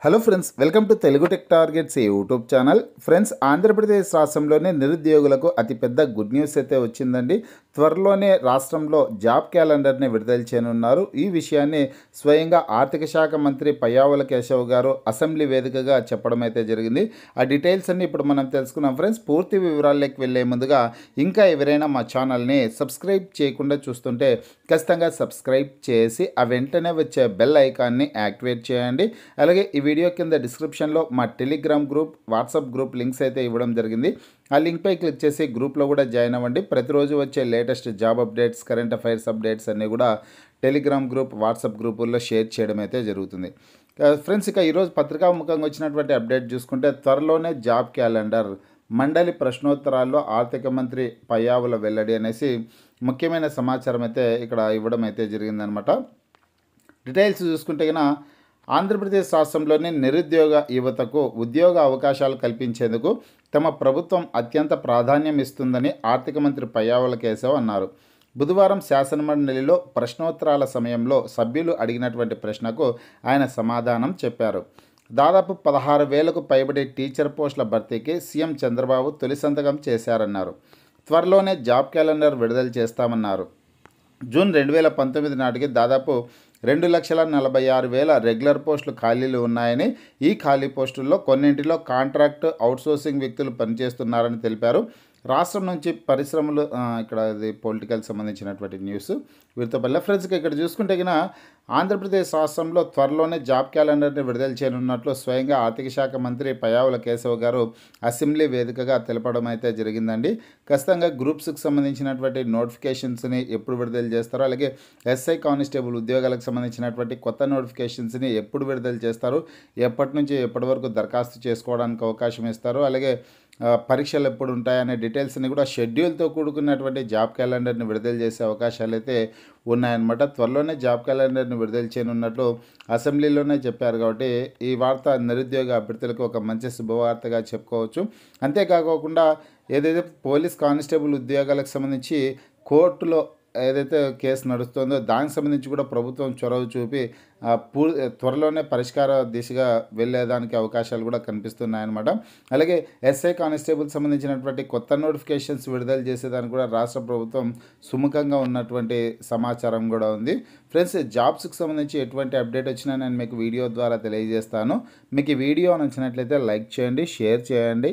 Hello friends, welcome to Telugu tech targets YouTube channel. Friends, Andhra Pradesh రాష్ట్రంలోనే నిరుద్యోగులకు అతిపెద్ద గుడ్ న్యూస్ అయితే వచ్చిందండి. త్వరలోనే రాష్ట్రంలో జాబ్ క్యాలెండర్ని విడుదల చేయనున్నారు. ఈ విషయాన్ని స్వయంగా ఆర్థిక శాఖ మంత్రి పయ్యావుల కేశవ్ గారు అసెంబ్లీ వేదికగా చెప్పడం అయితే జరిగింది. ఆ డీటెయిల్స్ అన్ని ఇప్పుడు మనం తెలుసుకున్నాం. ఫ్రెండ్స్, పూర్తి వివరాల్లోకి వెళ్ళే ముందుగా ఇంకా ఎవరైనా మా ఛానల్ని సబ్స్క్రైబ్ చేయకుండా చూస్తుంటే ఖచ్చితంగా సబ్స్క్రైబ్ చేసి ఆ వెంటనే వచ్చే బెల్ ఐకాన్ని యాక్టివేట్ చేయండి. అలాగే ఈ వీడియో కింద డిస్క్రిప్షన్లో మా Telegram group, WhatsApp group links అయితే ఇవ్వడం జరిగింది. ఆ లింక్పై క్లిక్ చేసి గ్రూప్లో కూడా జాయిన్ అవ్వండి. ప్రతిరోజు వచ్చే latest job updates, current affairs updates అన్నీ కూడా టెలిగ్రామ్ గ్రూప్, వాట్సాప్ గ్రూపుల్లో షేర్ చేయడం అయితే జరుగుతుంది. ఫ్రెండ్స్, ఇక ఈరోజు పత్రికాముఖంగా వచ్చినటువంటి అప్డేట్ చూసుకుంటే త్వరలోనే జాబ్ క్యాలెండర్, మండలి ప్రశ్నోత్తరాల్లో ఆర్థిక మంత్రి పయ్యావుల వెల్లడి అనేసి ముఖ్యమైన సమాచారం అయితే ఇక్కడ ఇవ్వడం అయితే జరిగిందనమాట. డీటెయిల్స్ చూసుకుంటే కనుక ఆంధ్రప్రదేశ్ రాష్ట్రంలోని నిరుద్యోగ యువతకు ఉద్యోగ అవకాశాలు కల్పించేందుకు తమ ప్రభుత్వం అత్యంత ప్రాధాన్యం ఇస్తుందని ఆర్థిక మంత్రి పయ్యావుల కేశవ్ అన్నారు. బుధవారం శాసనమండలిలో ప్రశ్నోత్తరాల సమయంలో సభ్యులు అడిగినటువంటి ప్రశ్నకు ఆయన సమాధానం చెప్పారు. దాదాపు 16,000కు పైబడి టీచర్ పోస్టుల భర్తీకి సీఎం చంద్రబాబు తొలి సంతకం చేశారన్నారు. త్వరలోనే జాబ్ క్యాలెండర్ విడుదల చేస్తామన్నారు. జూన్ 2019 నాటికి దాదాపు 2,46,000 రెగ్యులర్ పోస్టులు ఖాళీలు ఉన్నాయని, ఈ ఖాళీ పోస్టుల్లో కొన్నింటిలో కాంట్రాక్ట్, అవుట్సోర్సింగ్ వ్యక్తులు పనిచేస్తున్నారని తెలిపారు. రాష్ట్రం నుంచి పరిశ్రమలు, ఇక్కడ ఇది పొలిటికల్ సంబంధించినటువంటి న్యూస్. వీరితో పల్లె ఫ్రెండ్స్కి ఇక్కడ చూసుకుంటే కనుక ఆంధ్రప్రదేశ్ రాష్ట్రంలో త్వరలోనే జాబ్ క్యాలెండర్ని విడుదల చేయనున్నట్లు స్వయంగా ఆర్థిక శాఖ మంత్రి పయ్యావుల కేశవ్ గారు అసెంబ్లీ వేదికగా తెలపడం అయితే జరిగిందండి. ఖచ్చితంగా గ్రూప్స్కి సంబంధించినటువంటి నోటిఫికేషన్స్ని ఎప్పుడు విడుదల చేస్తారో, అలాగే ఎస్ఐ కానిస్టేబుల్ ఉద్యోగాలకు సంబంధించినటువంటి కొత్త నోటిఫికేషన్స్ని ఎప్పుడు విడుదల చేస్తారు, ఎప్పటి నుంచి ఎప్పటి వరకు దరఖాస్తు చేసుకోవడానికి అవకాశం ఇస్తారు, అలాగే పరీక్షలు ఎప్పుడు ఉంటాయనే డీటెయిల్స్ని కూడా షెడ్యూల్తో కూడుకున్నటువంటి జాబ్ క్యాలెండర్ని విడుదల చేసే అవకాశాలు అయితే ఉన్నాయన్నమాట. త్వరలోనే జాబ్ క్యాలెండర్ని విడుదల చేయనున్నట్లు అసెంబ్లీలోనే చెప్పారు. కాబట్టి ఈ వార్త నిరుద్యోగ అభ్యర్థులకు ఒక మంచి శుభవార్తగా చెప్పుకోవచ్చు. అంతేకాకుండా ఏదైతే పోలీస్ కానిస్టేబుల్ ఉద్యోగాలకు సంబంధించి కోర్టులో ఏదైతే కేసు నడుస్తుందో దానికి సంబంధించి కూడా ప్రభుత్వం చొరవ చూపి త్వరలోనే పరిష్కార దిశగా వెళ్ళేదానికి అవకాశాలు కూడా కనిపిస్తున్నాయన్నమాట. అలాగే ఎస్ఐ కానిస్టేబుల్ సంబంధించినటువంటి కొత్త నోటిఫికేషన్స్ విడుదల చేసేదానికి కూడా రాష్ట్ర ప్రభుత్వం సుముఖంగా ఉన్నటువంటి సమాచారం కూడా ఉంది. ఫ్రెండ్స్, జాబ్స్కి సంబంధించి ఎటువంటి అప్డేట్ వచ్చినా నేను మీకు వీడియో ద్వారా తెలియజేస్తాను. మీకు ఈ వీడియో నచ్చినట్లయితే లైక్ చేయండి, షేర్ చేయండి.